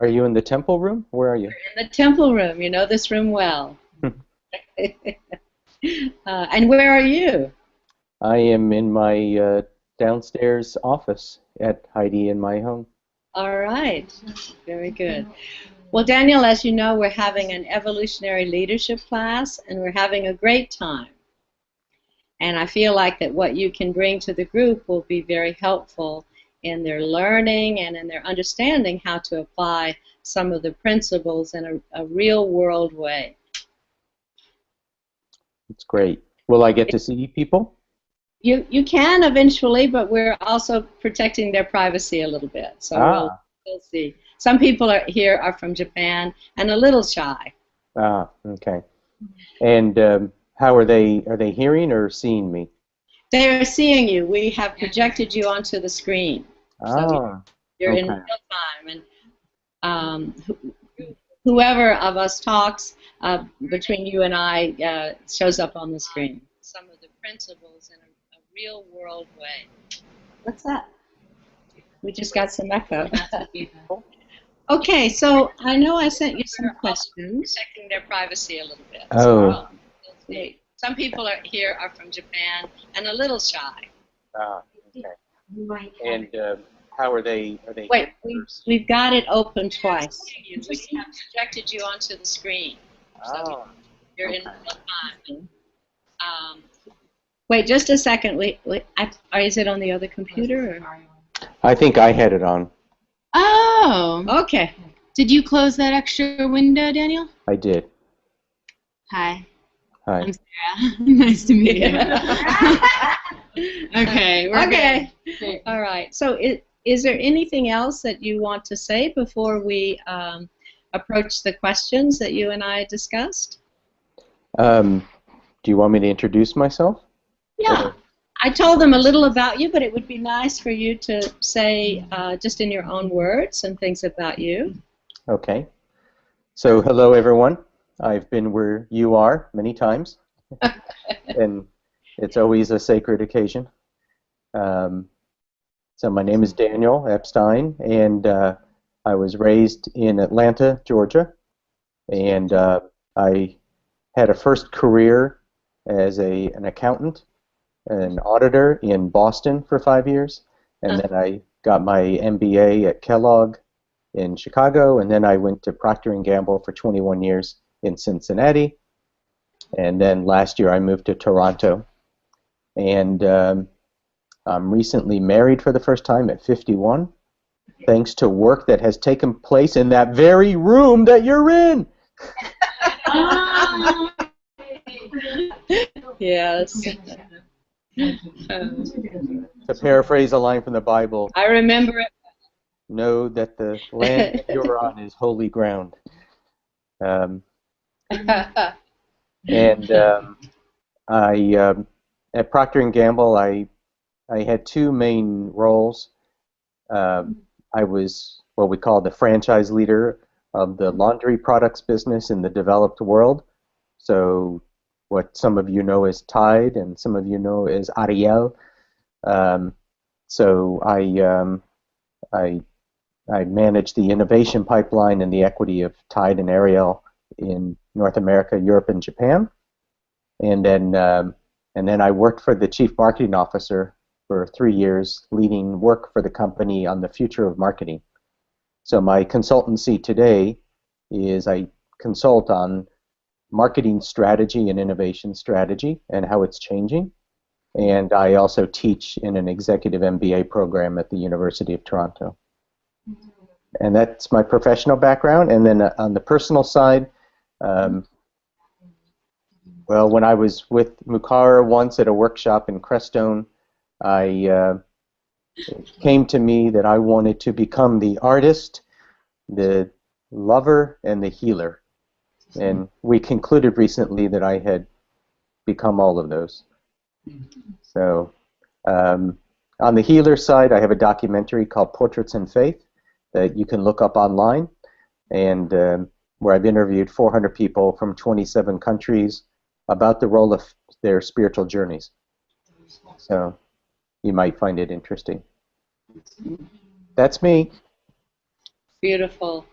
Are you in the temple room? Where are you? In the temple room. You know this room well. And where are you? I am in my downstairs office at Heidi in my home. All right. Very good. Well, Daniel, as you know, we're having an evolutionary leadership class, and we're having a great time. And I feel like that what you can bring to the group will be very helpful in their learning and in their understanding how to apply some of the principles in a real world way. It's great. Will I get to see people? You can eventually, but we're also protecting their privacy a little bit. So we'll see. Some people here are from Japan and a little shy. Okay. And how are they? Are they hearing or seeing me? They are seeing you. We have projected you onto the screen. So you're in real time. And whoever of us talks between you and I shows up on the screen. Some of the principles in a real world way. What's that? We just got some echo. Okay, so I know I sent you some questions. Protecting their privacy a little bit. Oh. So, some people here are from Japan and a little shy. Okay. And how are they? Are they? Wait, we've got it open twice. We have projected you onto the screen. So you're in real time. Wait, just a second. Is it on the other computer? Or? I think I had it on. Oh. Okay. Did you close that extra window, Daniel? I did. Hi. Hi. I'm Sarah. Nice to meet you. Okay. We're Good. All right. So is there anything else that you want to say before we approach the questions that you and I discussed? Do you want me to introduce myself? Yeah. I told them a little about you, but it would be nice for you to say just in your own words some things about you. Okay. So hello, everyone. I've been where you are many times, and it's always a sacred occasion. So my name is Daniel Epstein, and I was raised in Atlanta, Georgia, and I had a first career as an accountant, an auditor in Boston for 5 years, and then I got my MBA at Kellogg in Chicago, and then I went to Procter & Gamble for 21 years in Cincinnati, and then last year I moved to Toronto, and I'm recently married for the first time at 51, thanks to work that has taken place in that very room that you're in. Yes. To paraphrase a line from the Bible, I remember it. know that the land that you're on is holy ground. At Procter & Gamble, I had two main roles. I was what we call the franchise leader of the laundry products business in the developed world. So what some of you know as Tide and some of you know as Ariel. So I manage the innovation pipeline and the equity of Tide and Ariel in North America, Europe, and Japan. And then I worked for the chief marketing officer for 3 years, leading work for the company on the future of marketing. So my consultancy today is I consult on marketing strategy and innovation strategy and how it's changing. And I also teach in an executive MBA program at the University of Toronto. And that's my professional background. And then on the personal side, well, when I was with Mukara once at a workshop in Crestone, it came to me that I wanted to become the artist, the lover, and the healer. And we concluded recently that I had become all of those. So on the healer side, I have a documentary called Portraits in Faith that you can look up online, and where I've interviewed 400 people from 27 countries about the role of their spiritual journeys. So you might find it interesting. That's me. Beautiful.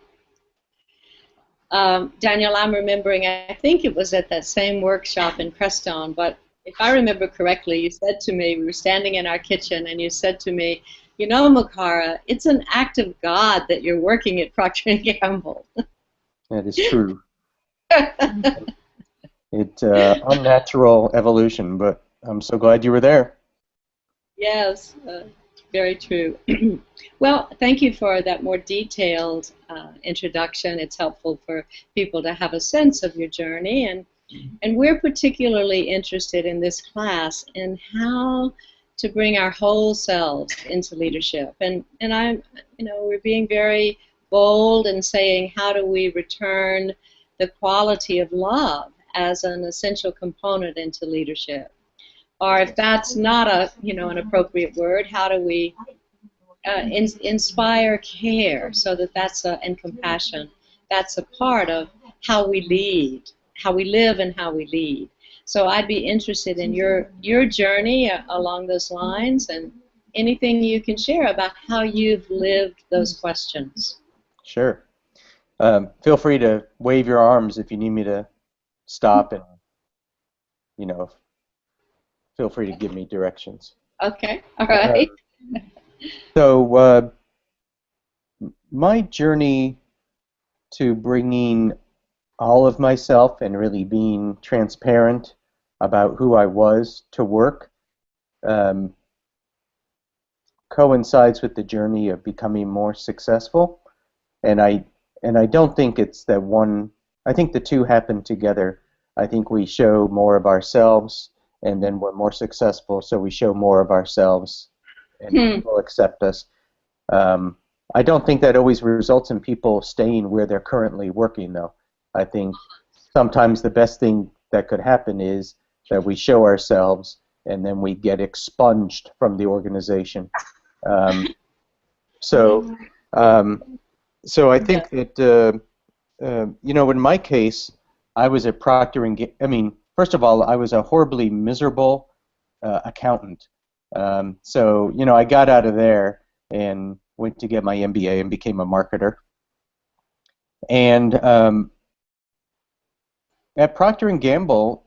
Daniel, I'm remembering, I think it was at that same workshop in Crestone, but if I remember correctly, you said to me, we were standing in our kitchen, and you said to me, you know, Makara, it's an act of God that you're working at Procter & Gamble. That is true. It's unnatural evolution, but I'm so glad you were there. Yes, very true. Well, thank you for that more detailed introduction. It's helpful for people to have a sense of your journey, and we're particularly interested in this class in how to bring our whole selves into leadership. And I'm, you know, we're being very bold and saying, how do we return the quality of love as an essential component into leadership? Or if that's not a, you know, an appropriate word, how do we inspire care so that that's and compassion? That's a part of how we lead, how we live, and how we lead. So I'd be interested in your journey along those lines, and anything you can share about how you've lived those questions. Sure. Feel free to wave your arms if you need me to stop, and, you know, feel free to give me directions. Okay, all right. So my journey to bringing all of myself and really being transparent about who I was to work coincides with the journey of becoming more successful. And I don't think it's that one. I think the two happen together. I think we show more of ourselves, and then we're more successful, so we show more of ourselves, and people accept us. I don't think that always results in people staying where they're currently working, though. I think sometimes the best thing that could happen is that we show ourselves, and then we get expunged from the organization. So I think that, you know, in my case, I was at Procter & Gamble. I mean, first of all, I was a horribly miserable accountant. So, you know, I got out of there and went to get my MBA and became a marketer. And at Procter & Gamble,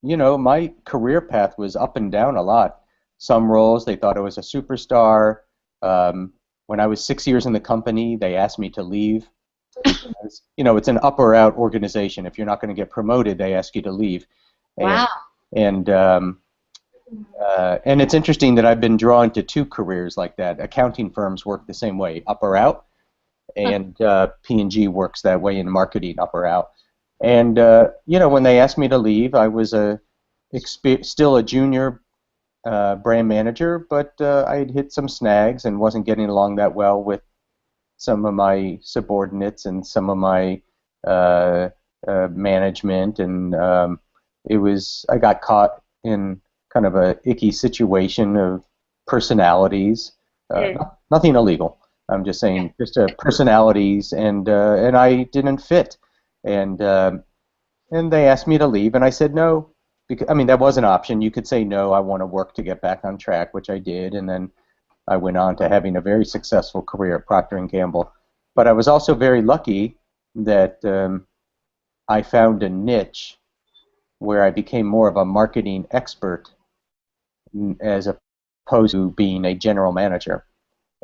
you know, my career path was up and down a lot. Some roles, they thought I was a superstar. When I was 6 years in the company, they asked me to leave. Because, you know, it's an up or out organization. If you're not going to get promoted, they ask you to leave. Wow. And it's interesting that I've been drawn to two careers like that. Accounting firms work the same way, up or out, and P&G works that way in marketing, up or out. And you know, when they asked me to leave, I was still a junior brand manager, but I had hit some snags and wasn't getting along that well with some of my subordinates and some of my management, and I got caught in kind of a icky situation of personalities. Nothing illegal. I'm just saying, just personalities, and I didn't fit, and they asked me to leave, and I said no. Because, I mean, that was an option. You could say no, I want to work to get back on track, which I did, and then I went on to having a very successful career at Procter & Gamble. But I was also very lucky that I found a niche where I became more of a marketing expert as opposed to being a general manager.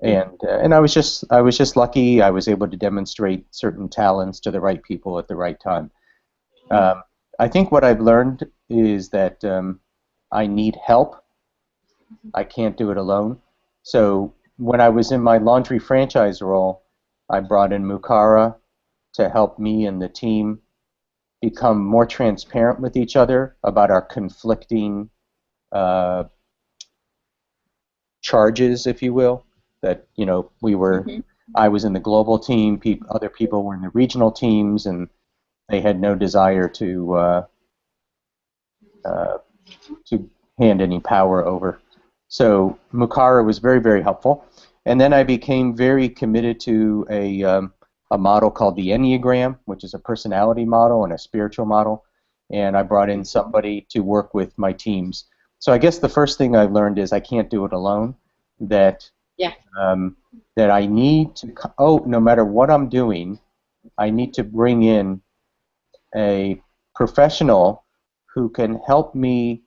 And I was just lucky. I was able to demonstrate certain talents to the right people at the right time. I think what I've learned is that I need help. I can't do it alone. So when I was in my laundry franchise role, I brought in Mukara to help me and the team become more transparent with each other about our conflicting charges, if you will. That, you know, I was in the global team, other people were in the regional teams, and they had no desire to hand any power over. So Mukara was very, very helpful. And then I became very committed to a model called the Enneagram, which is a personality model and a spiritual model. And I brought in somebody to work with my teams. So I guess the first thing I learned is I can't do it alone. That I need to, no matter what I'm doing, I need to bring in a professional who can help me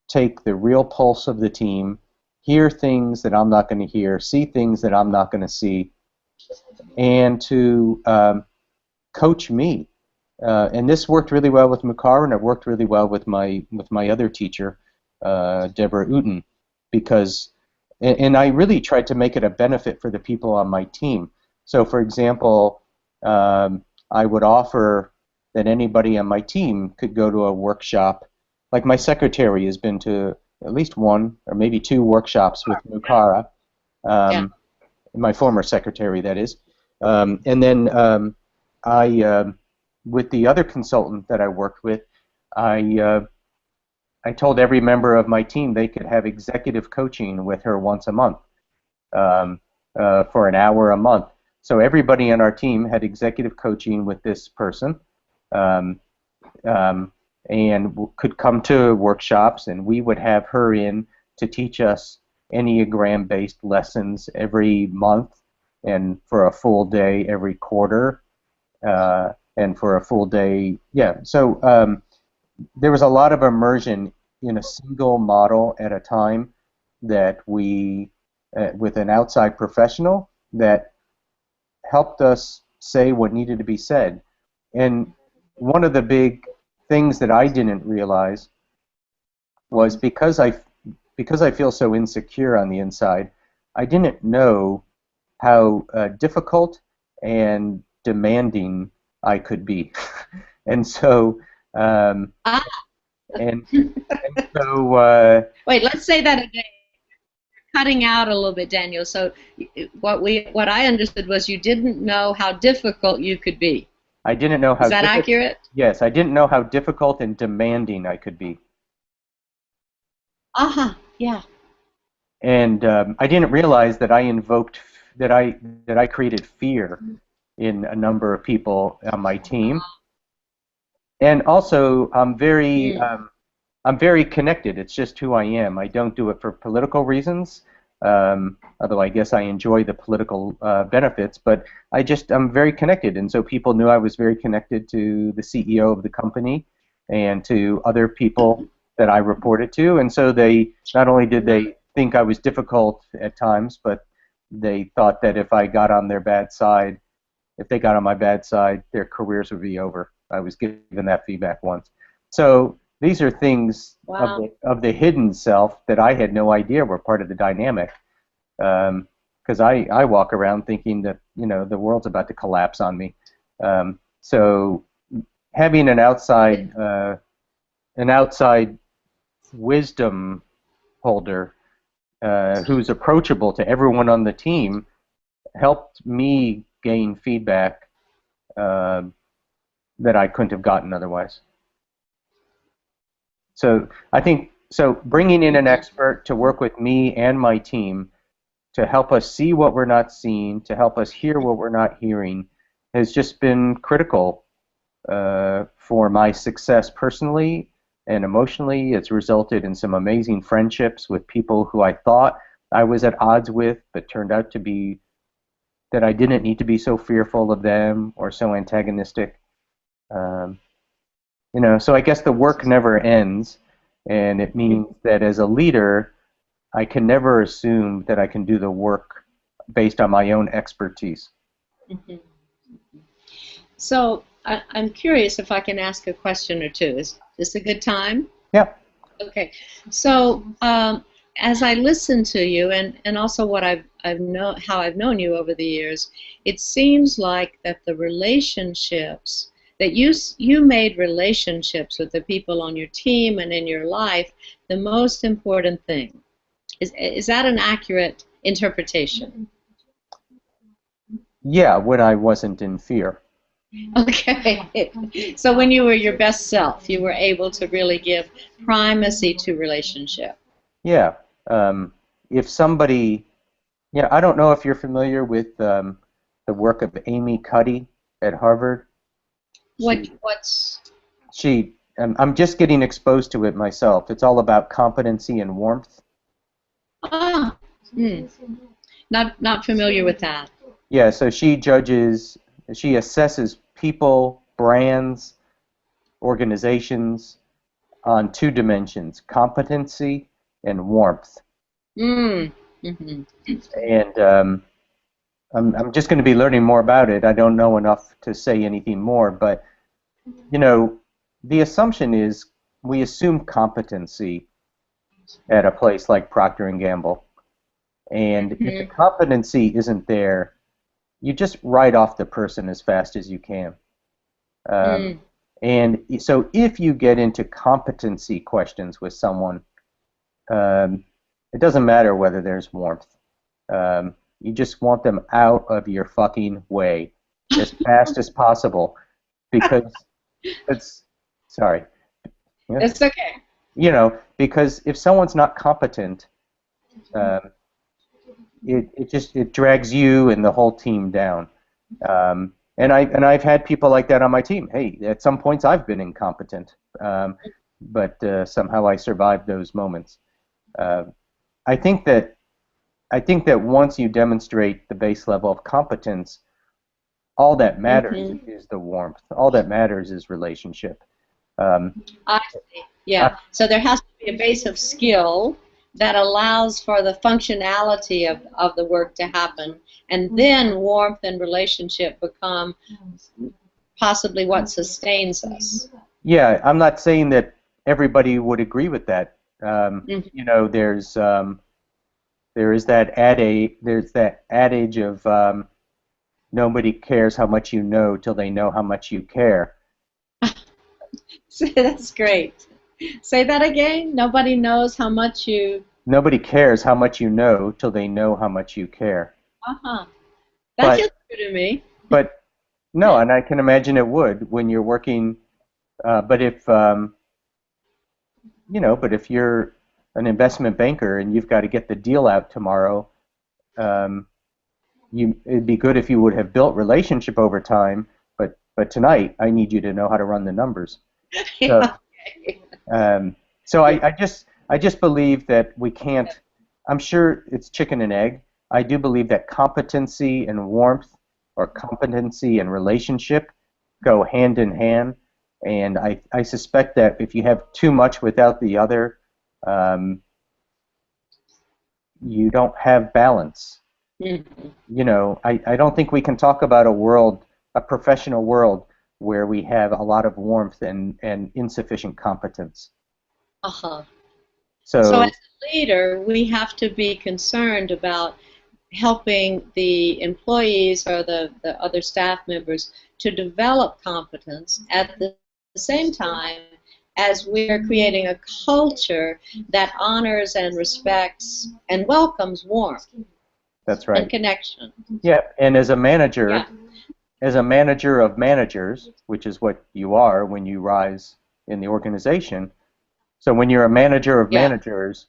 take the real pulse of the team, hear things that I'm not going to hear, see things that I'm not going to see, and to coach me. And this worked really well with Makar, and it worked really well with my other teacher, Deborah Uten, because, and I really tried to make it a benefit for the people on my team. So, for example, I would offer that anybody on my team could go to a workshop. Like my secretary has been to at least one or maybe two workshops with Mukara, my former secretary, that is. And then with the other consultant that I worked with, I told every member of my team they could have executive coaching with her once a month for an hour a month. So everybody on our team had executive coaching with this person, and could come to workshops, and we would have her in to teach us Enneagram-based lessons every month, and for a full day every quarter, and for a full day, So there was a lot of immersion in a single model at a time that we, with an outside professional, that helped us say what needed to be said. And one of the big things that I didn't realize was because I feel so insecure on the inside, I didn't know how difficult and demanding I could be. And so and so wait, let's say that again. Cutting out a little bit, Daniel. So what I understood was you didn't know how difficult you could be. I didn't know how. Is that accurate? Yes, I didn't know how difficult and demanding I could be. Yeah. And I didn't realize that I created fear in a number of people on my team. And also, I'm very connected. It's just who I am. I don't do it for political reasons, although I guess I enjoy the political benefits, but I'm very connected. And so people knew I was very connected to the CEO of the company and to other people that I reported to. And so they, not only did they think I was difficult at times, but they thought that if I got on their bad side, if they got on my bad side, their careers would be over. I was given that feedback once. So these are things of the hidden self that I had no idea were part of the dynamic. Because I walk around thinking that the world's about to collapse on me. So having an outside wisdom holder who's approachable to everyone on the team helped me gain feedback that I couldn't have gotten otherwise. So I think bringing in an expert to work with me and my team to help us see what we're not seeing, to help us hear what we're not hearing, has just been critical for my success personally and emotionally. It's resulted in some amazing friendships with people who I thought I was at odds with, but turned out to be that I didn't need to be so fearful of them or so antagonistic. So I guess the work never ends, and it means that as a leader, I can never assume that I can do the work based on my own expertise. Mm-hmm. So I'm curious if I can ask a question or two. Is this a good time? Yeah. Okay. So as I listen to you, and also what how I've known you over the years, it seems like that the relationships that you made relationships with the people on your team and in your life the most important thing. Is that an accurate interpretation? Yeah, when I wasn't in fear. Okay. So when you were your best self, you were able to really give primacy to relationship. Yeah. If somebody, I don't know if you're familiar with the work of Amy Cuddy at Harvard. I'm just getting exposed to it myself. It's all about competency and warmth. Not familiar with that. Yeah, so she assesses people, brands, organizations on two dimensions: competency and warmth. Mm-hmm. And I'm just going to be learning more about it. I don't know enough to say anything more, but you know, the assumption is we assume competency at a place like Procter and Gamble, and if the competency isn't there, you just write off the person as fast as you can. And so if you get into competency questions with someone, it doesn't matter whether there's warmth. You just want them out of your fucking way as fast as possible, because it's, sorry. Yeah. It's okay. You know, because if someone's not competent, it drags you and the whole team down. And I've had people like that on my team. Hey, at some points I've been incompetent, but somehow I survived those moments. I think that once you demonstrate the base level of competence, all that matters is the warmth. All that matters is relationship. I see. Yeah. So there has to be a base of skill that allows for the functionality of the work to happen, and then warmth and relationship become possibly what sustains us. Yeah, I'm not saying that everybody would agree with that. You know, there is that adage of nobody cares how much you know till they know how much you care. That's great. Say that again. Nobody knows how much you... Nobody cares how much you know till they know how much you care. That feels true to me. But no, and I can imagine it would when you're working. But if you know, but if you're an investment banker and you've got to get the deal out tomorrow, it'd be good if you would have built relationship over time. But tonight, I need you to know how to run the numbers. So, so I just believe that we can't. I'm sure it's chicken and egg. I do believe that competency and warmth, or competency and relationship, go hand in hand. And I suspect that if you have too much without the other, you don't have balance. You know, I don't think we can talk about a professional world, where we have a lot of warmth and insufficient competence. So as a leader, we have to be concerned about helping the employees or the other staff members to develop competence at the same time as we are creating a culture that honors and respects and welcomes warmth. That's right. And connection. Yeah, and as a manager, as a manager of managers, which is what you are when you rise in the organization. So when you're a manager of managers,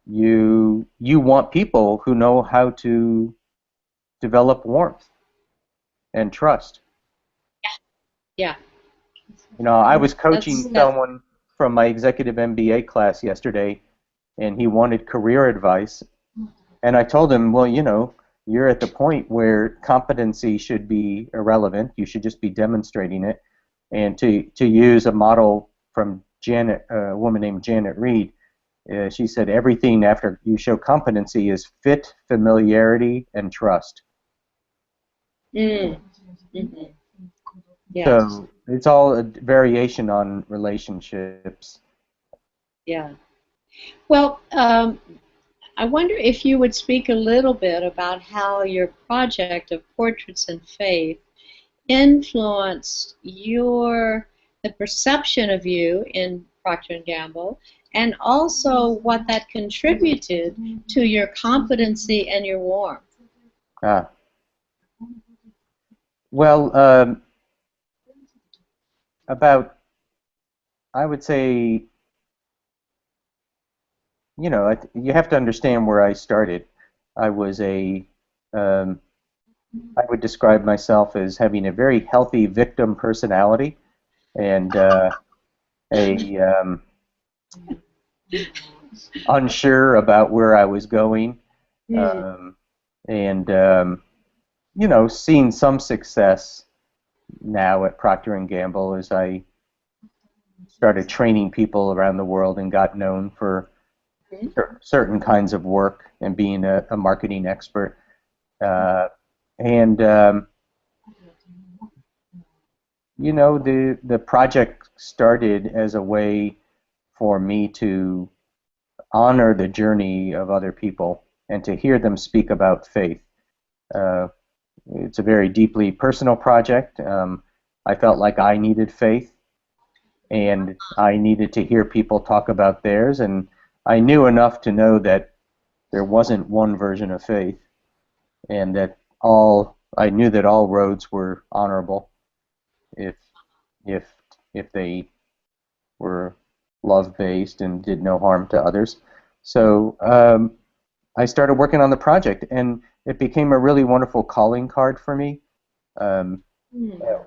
you want people who know how to develop warmth and trust. Yeah. You know, I was coaching someone from my executive MBA class yesterday, and he wanted career advice. And I told him, well, you know, you're at the point where competency should be irrelevant. You should just be demonstrating it. And to use a model from a woman named Janet Reed, she said everything after you show competency is fit, familiarity, and trust. Yes. So it's all a variation on relationships. Yeah. Well, I wonder if you would speak a little bit about how your project of Portraits in Faith influenced the perception of you in Procter & Gamble, and also what that contributed to your competency and your warmth. Well, I would say, you know, you have to understand where I started. I would describe myself as having a very healthy victim personality, and unsure about where I was going, and you know, seeing some success now at Procter & Gamble as I started training people around the world and got known for certain kinds of work and being a marketing expert. And you know, the project started as a way for me to honor the journey of other people and to hear them speak about faith. It's a very deeply personal project. I felt like I needed faith, and I needed to hear people talk about theirs, and I knew enough to know that there wasn't one version of faith, and that I knew that all roads were honorable if if if they were love-based and did no harm to others. So I started working on the project, and it became a really wonderful calling card for me.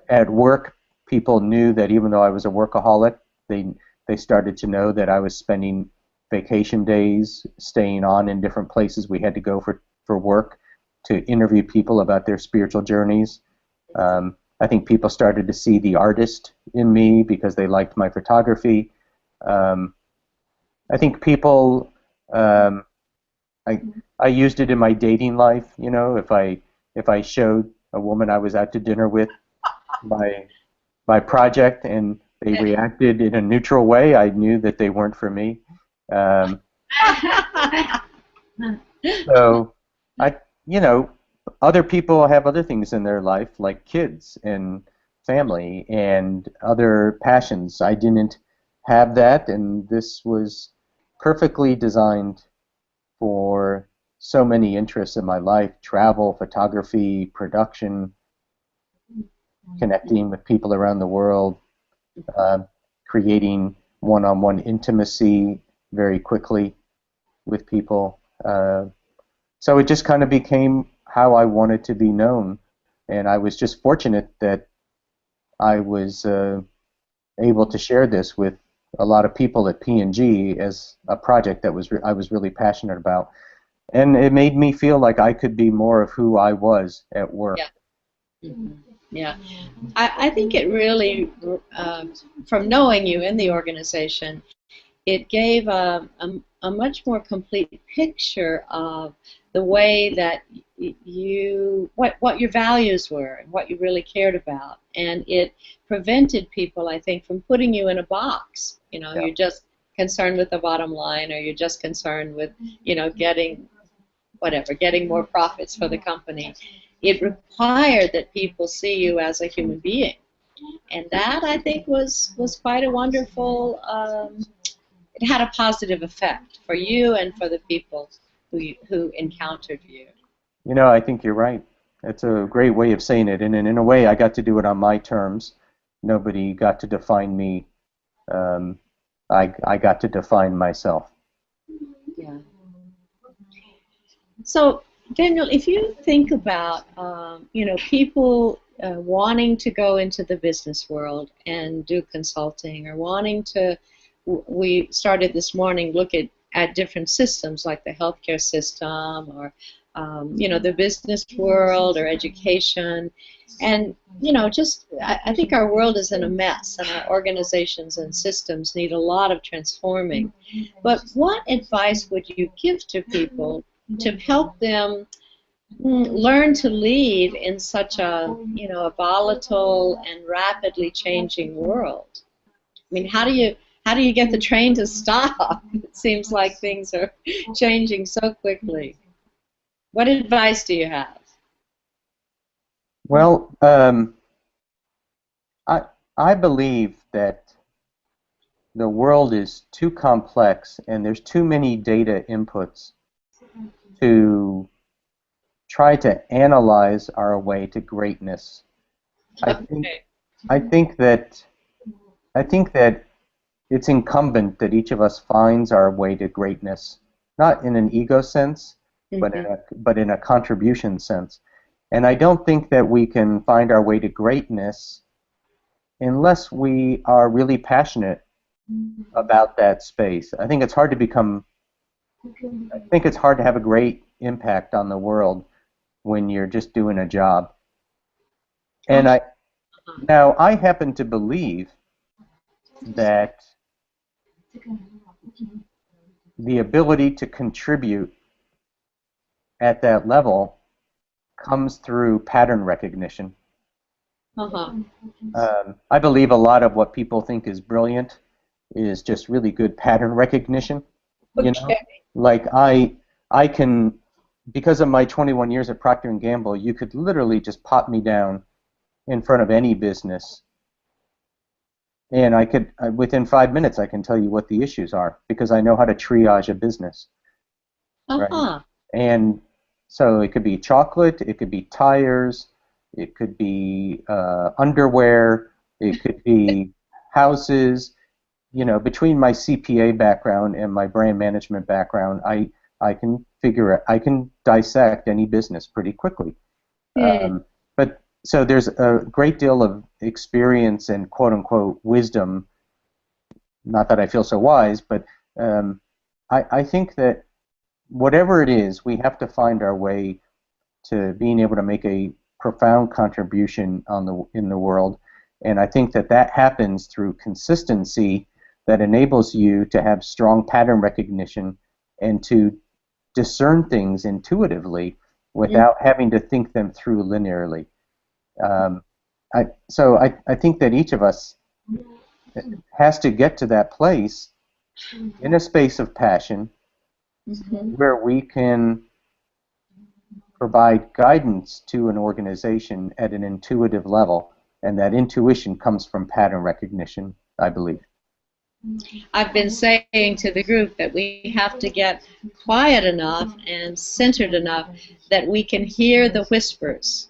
At work, people knew that even though I was a workaholic, they started to know that I was spending vacation days staying on in different places we had to go for work to interview people about their spiritual journeys. I think people started to see the artist in me because they liked my photography. I think people, I used it in my dating life. You know, if I showed a woman I was out to dinner with my project and they reacted in a neutral way, I knew that they weren't for me. So you know, other people have other things in their life, like kids and family and other passions. I didn't have that, and this was perfectly designed for so many interests in my life: travel, photography, production, connecting with people around the world, creating one-on-one intimacy very quickly with people. So it just kind of became how I wanted to be known, and I was just fortunate that I was able to share this with a lot of people at P&G as a project that I was really passionate about, and it made me feel like I could be more of who I was at work. Yeah. Yeah, I think it really, from knowing you in the organization, it gave a much more complete picture of the way that what your values were and what you really cared about, and it prevented people, I think, from putting you in a box. You know, you're just concerned with the bottom line, or you're just concerned with, you know, getting more profits for the company. It required that people see you as a human being, and that, I think, was quite a wonderful. It had a positive effect for you and for the people who encountered you. You know, I think you're right. It's a great way of saying it, and in a way, I got to do it on my terms. Nobody got to define me. I got to define myself. Yeah. So, Daniel, if you think about, you know, people wanting to go into the business world and do consulting, or wanting to, we started this morning look at different systems like the healthcare system, or you know, the business world, or education, and you know, just I think our world is in a mess, and our organizations and systems need a lot of transforming. But what advice would you give to people to help them learn to lead in such a, you know, a volatile and rapidly changing world? I mean, how do you get the train to stop? It seems like things are changing so quickly. What advice do you have? Well, I believe that the world is too complex and there's too many data inputs to try to analyze our way to greatness. I think that it's incumbent that each of us finds our way to greatness, not in an ego sense, but in a contribution sense. And I don't think that we can find our way to greatness unless we are really passionate about that space. I think it's hard to have a great impact on the world when you're just doing a job. And I happen to believe that the ability to contribute at that level comes through pattern recognition. I believe a lot of what people think is brilliant is just really good pattern recognition. You know, like I can, because of my 21 years at Procter & Gamble, you could literally just pop me down in front of any business, and I could, within 5 minutes, I can tell you what the issues are because I know how to triage a business. Right? And so it could be chocolate, it could be tires, it could be underwear, it could be houses. You know, between my CPA background and my brand management background, I can I can dissect any business pretty quickly. But so there's a great deal of experience and quote unquote wisdom. Not that I feel so wise, but I think that whatever it is, we have to find our way to being able to make a profound contribution in the world, and I think that that happens through consistency that enables you to have strong pattern recognition and to discern things intuitively without having to think them through linearly. So I think that each of us has to get to that place in a space of passion where we can provide guidance to an organization at an intuitive level, and that intuition comes from pattern recognition, I believe. I've been saying to the group that we have to get quiet enough and centered enough that we can hear the whispers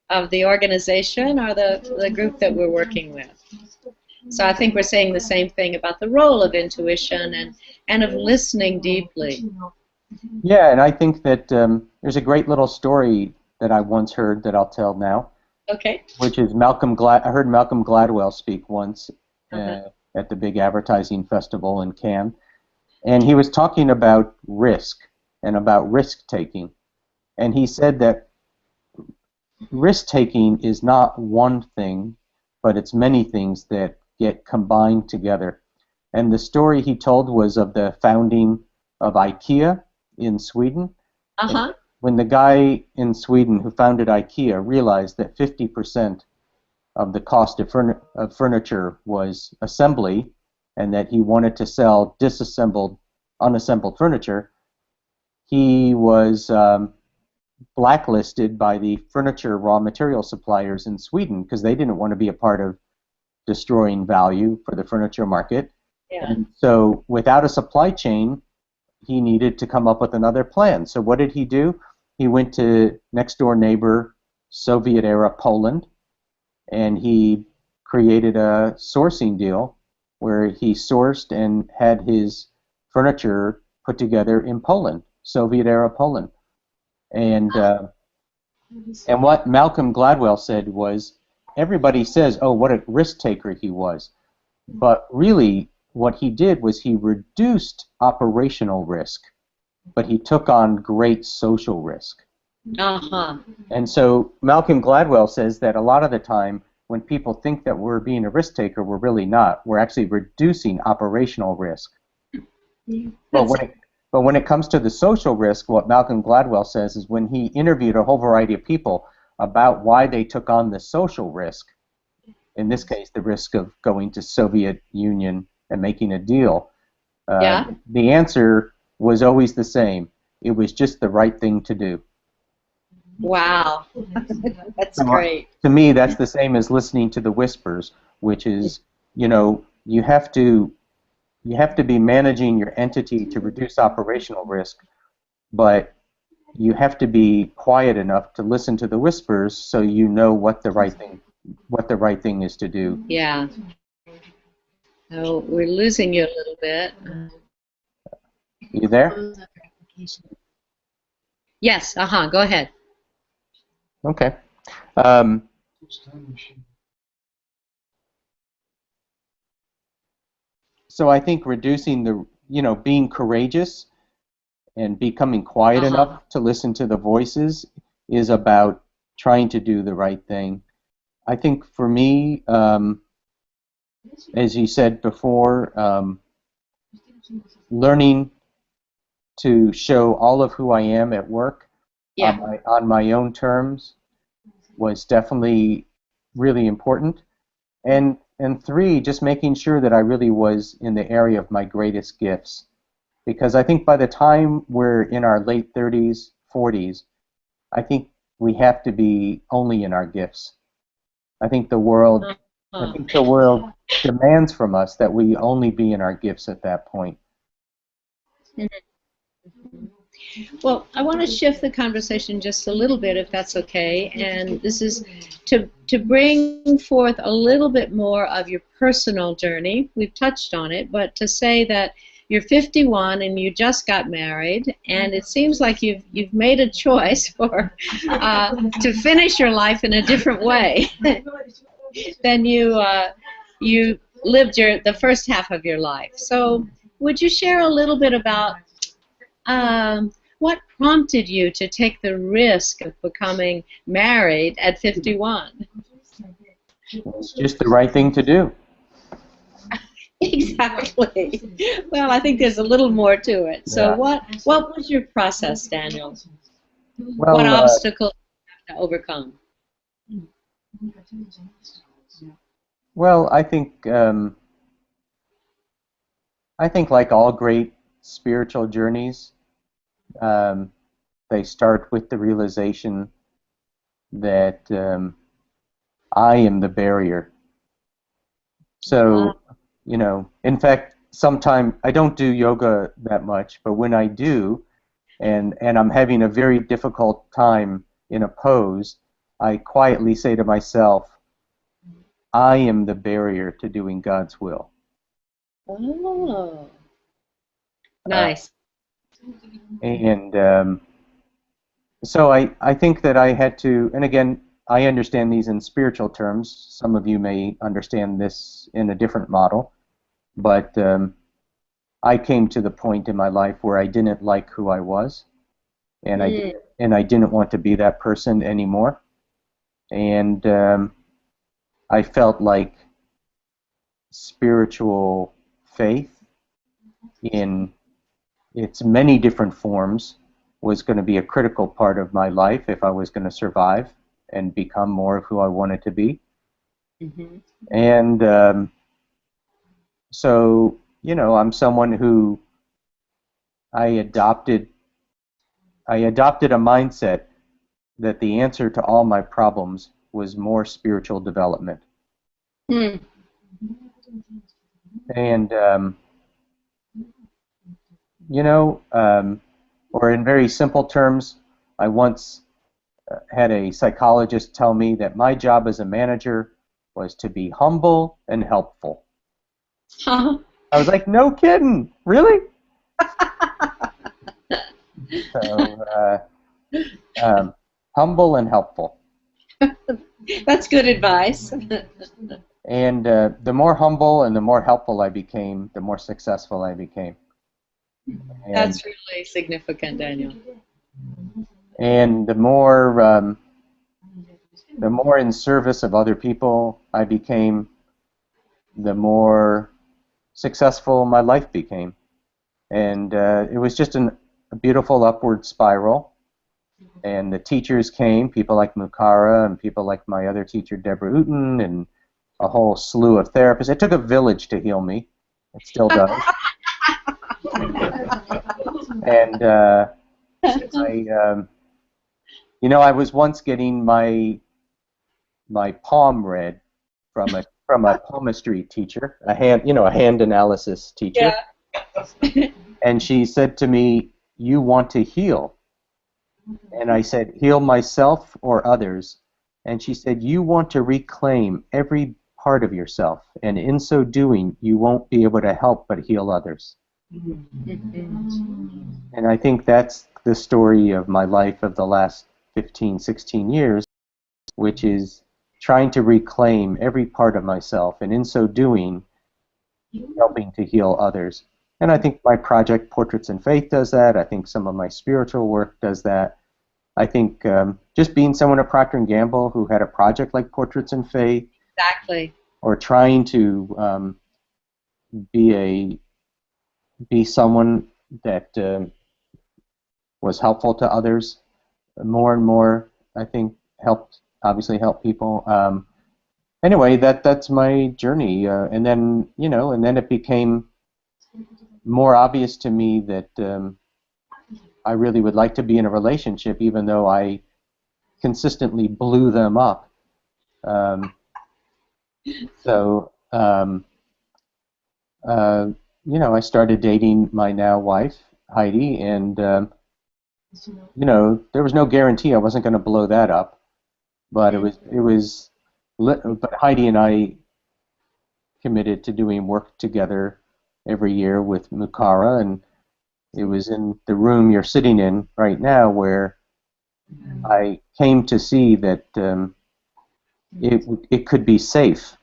of the organization or the group that we're working with. So I think we're saying the same thing about the role of intuition and of listening deeply. Yeah, and I think that there's a great little story that I once heard that I'll tell now. Okay. Which is I heard Malcolm Gladwell speak once at the big advertising festival in Cannes, and he was talking about risk and about risk-taking. And he said that risk-taking is not one thing, but it's many things that get combined together. And the story he told was of the founding of IKEA in Sweden. When the guy in Sweden who founded IKEA realized that 50% of the cost of furniture was assembly, and that he wanted to sell disassembled, unassembled furniture, he was blacklisted by the furniture raw material suppliers in Sweden because they didn't want to be a part of destroying value for the furniture market. And so without a supply chain, he needed to come up with another plan. So what did he do? He went to next door neighbor, Soviet-era Poland, and he created a sourcing deal where he sourced and had his furniture put together in Poland, Soviet-era Poland. And what Malcolm Gladwell said was, everybody says, oh, what a risk taker he was. But really, what he did was he reduced operational risk, but he took on great social risk. And so Malcolm Gladwell says that a lot of the time when people think that we're being a risk taker, we're really not. We're actually reducing operational risk. But when it comes to the social risk, what Malcolm Gladwell says is when he interviewed a whole variety of people about why they took on the social risk, in this case the risk of going to Soviet Union and making a deal, the answer was always the same. It was just the right thing to do. Wow. That's great. To me, that's the same as listening to the whispers, which is, you know, you have to be managing your entity to reduce operational risk, but you have to be quiet enough to listen to the whispers so you know what the right thing is to do. Yeah. Oh, we're losing you a little bit. You there? Yes, go ahead. Okay. So I think reducing being courageous and becoming quiet enough to listen to the voices is about trying to do the right thing. I think for me, as you said before, learning to show all of who I am at work on my own terms was definitely really important. And three, just making sure that I really was in the area of my greatest gifts. Because I think by the time we're in our late 30s, 40s, I think we have to be only in our gifts. I think the world demands from us that we only be in our gifts at that point. Well, I want to shift the conversation just a little bit, if that's okay, and this is to bring forth a little bit more of your personal journey. We've touched on it, but to say that you're 51 and you just got married, and it seems like you've made a choice for to finish your life in a different way than you lived the first half of your life. So, would you share a little bit about what prompted you to take the risk of becoming married at 51? It's just the right thing to do. Exactly. Well, I think there's a little more to it. So what was your process, Daniel? Well, what obstacles did you have to overcome? Well, I think like all great spiritual journeys, they start with the realization that I am the barrier. So, you know, in fact, sometimes I don't do yoga that much, but when I do, and I'm having a very difficult time in a pose, I quietly say to myself, I am the barrier to doing God's will. Oh, nice. And so I think that I had to, and again, I understand these in spiritual terms. Some of you may understand this in a different model, but I came to the point in my life where I didn't like who I was, and I didn't want to be that person anymore, and I felt like spiritual faith in its many different forms was going to be a critical part of my life if I was going to survive and become more of who I wanted to be. And so, you know, I'm someone who I adopted a mindset that the answer to all my problems was more spiritual development. And you know, or in very simple terms, I once had a psychologist tell me that my job as a manager was to be humble and helpful. I was like, no kidding, really? So, humble and helpful. That's good advice. And the more humble and the more helpful I became, the more successful I became. And that's really significant, Daniel. And the more in service of other people I became, the more successful my life became. And it was just a beautiful upward spiral. And the teachers came, people like Mukara and people like my other teacher, Deborah Uten, and a whole slew of therapists. It took a village to heal me. It still does. And you know, I was once getting my palm read from a palmistry teacher, a hand analysis teacher. Yeah. And she said to me, "You want to heal?" And I said, "Heal myself or others?" And she said, "You want to reclaim every part of yourself, and in so doing, you won't be able to help but heal others." And I think that's the story of my life of the last 15, 16 years, which is trying to reclaim every part of myself, and in so doing, helping to heal others. And I think my project, Portraits in Faith, does that. I think some of my spiritual work does that. I think just being someone at Procter & Gamble who had a project like Portraits in Faith, exactly, or trying to be someone that was helpful to others more and more. I think obviously help people. Anyway, that's my journey, and then it became more obvious to me that I really would like to be in a relationship, even though I consistently blew them up. So I started dating my now wife, Heidi, and there was no guarantee I wasn't going to blow that up, but but Heidi and I committed to doing work together every year with Mukara, and it was in the room you're sitting in right now where I came to see that it could be safe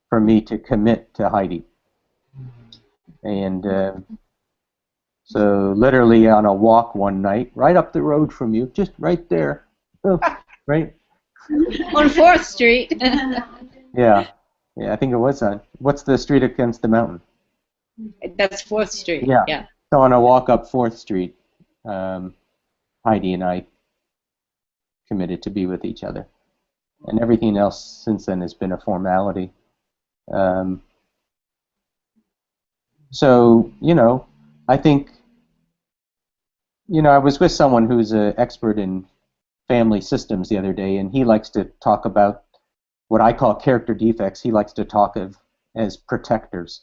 for me to commit to Heidi. And so literally on a walk one night, right up the road from you, just right there, right? On 4th Street. Yeah, I think it was on. What's the street against the mountain? That's 4th Street. Yeah. So on a walk up 4th Street, Heidi and I committed to be with each other. And everything else since then has been a formality. So, I think, I was with someone who's an expert in family systems the other day, and he likes to talk about what I call character defects. He likes to talk of as protectors.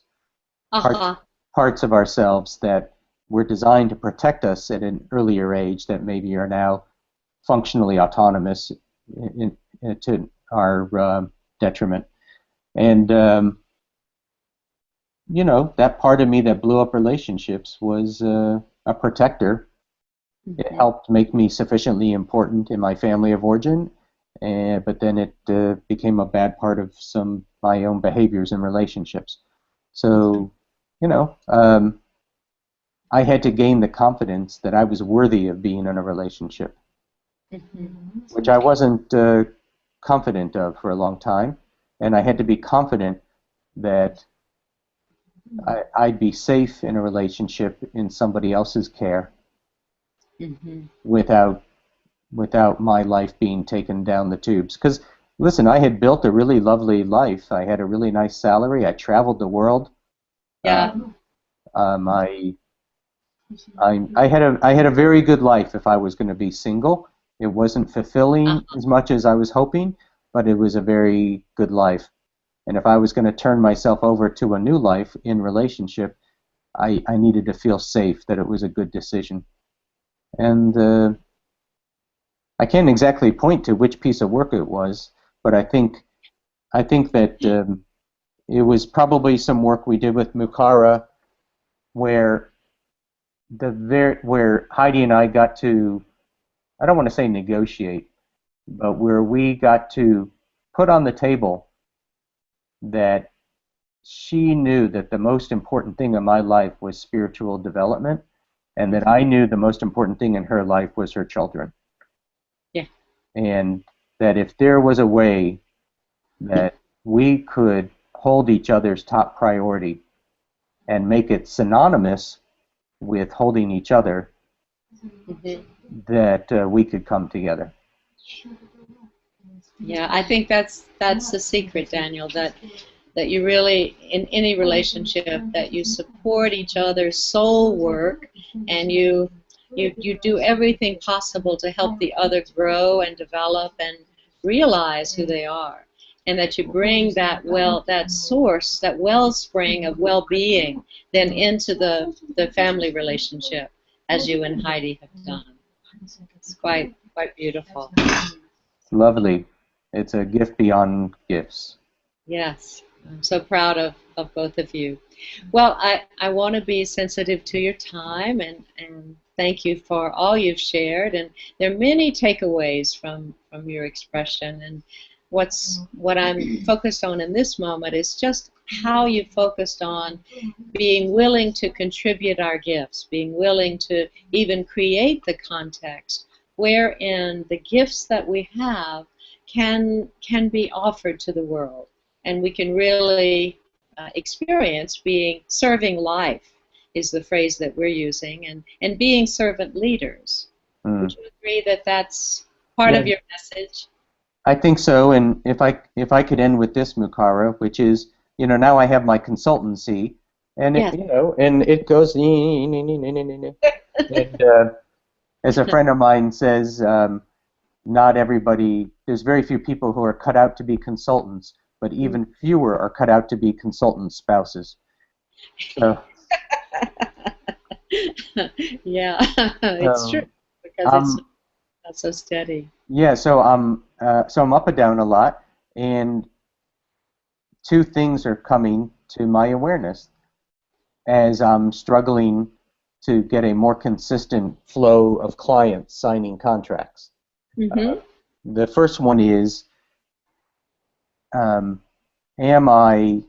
Parts of ourselves that were designed to protect us at an earlier age that maybe are now functionally autonomous to our detriment. And, that part of me that blew up relationships was a protector. It helped make me sufficiently important in my family of origin, but then it became a bad part of my own behaviors and relationships. So, I had to gain the confidence that I was worthy of being in a relationship, which I wasn't confident of for a long time, and I had to be confident that I'd be safe in a relationship in somebody else's care without my life being taken down the tubes. Because, listen, I had built a really lovely life. I had a really nice salary. I traveled the world. Yeah. I had a very good life if I was going to be single. It wasn't fulfilling as much as I was hoping, but it was a very good life. And if I was going to turn myself over to a new life in relationship, I needed to feel safe that it was a good decision. And I can't exactly point to which piece of work it was, but I think that it was probably some work we did with Mukara where Heidi and I got to, I don't want to say negotiate, but where we got to put on the table that she knew that the most important thing in my life was spiritual development, and that I knew the most important thing in her life was her children. Yeah. And that if there was a way that we could hold each other's top priority and make it synonymous with holding each other, that we could come together. Yeah, I think that's the secret, Daniel, that you really, in any relationship, that you support each other's soul work, and you do everything possible to help the other grow and develop and realize who they are, and that you bring that source, that wellspring of well-being, then into the family relationship, as you and Heidi have done. It's quite beautiful. Lovely. It's a gift beyond gifts. Yes, I'm so proud of both of you. Well, I want to be sensitive to your time, and thank you for all you've shared. And there are many takeaways from your expression. And what I'm focused on in this moment is just how you focused on being willing to contribute our gifts, being willing to even create the context wherein the gifts that we have can be offered to the world. and we can really experience serving life is the phrase that we're using, and being servant leaders. Would you agree that that's part of your message? I think so, and if I could end with this, Mukara, which is, now I have my consultancy, and Yes. and it goes, and as a friend of mine says, not everybody. There's very few people who are cut out to be consultants, but even fewer are cut out to be consultant spouses. So. Yeah, it's true, because it's not so steady. Yeah, so I'm up and down a lot, and two things are coming to my awareness as I'm struggling to get a more consistent flow of clients signing contracts. The first one is, am I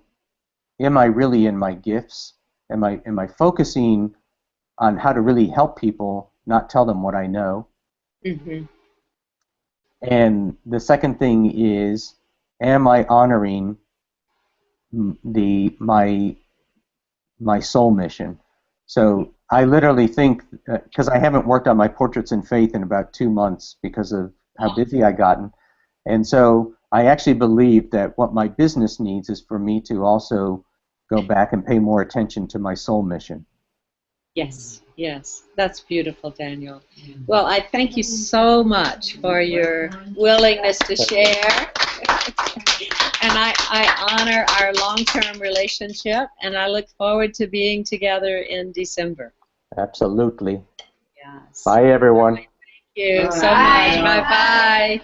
really in my gifts? Am I focusing on how to really help people, not tell them what I know? And the second thing is, am I honoring my soul mission? So I literally think, because I haven't worked on my Portraits in Faith in about 2 months because of how busy I gotten, and so I actually believe that what my business needs is for me to also go back and pay more attention to my soul mission. Yes, yes, that's beautiful, Daniel. Well, I thank you so much for your willingness to share. And I honor our long-term relationship, and I look forward to being together in December. Absolutely. Yes. Bye, everyone. Thank you so much. Bye-bye.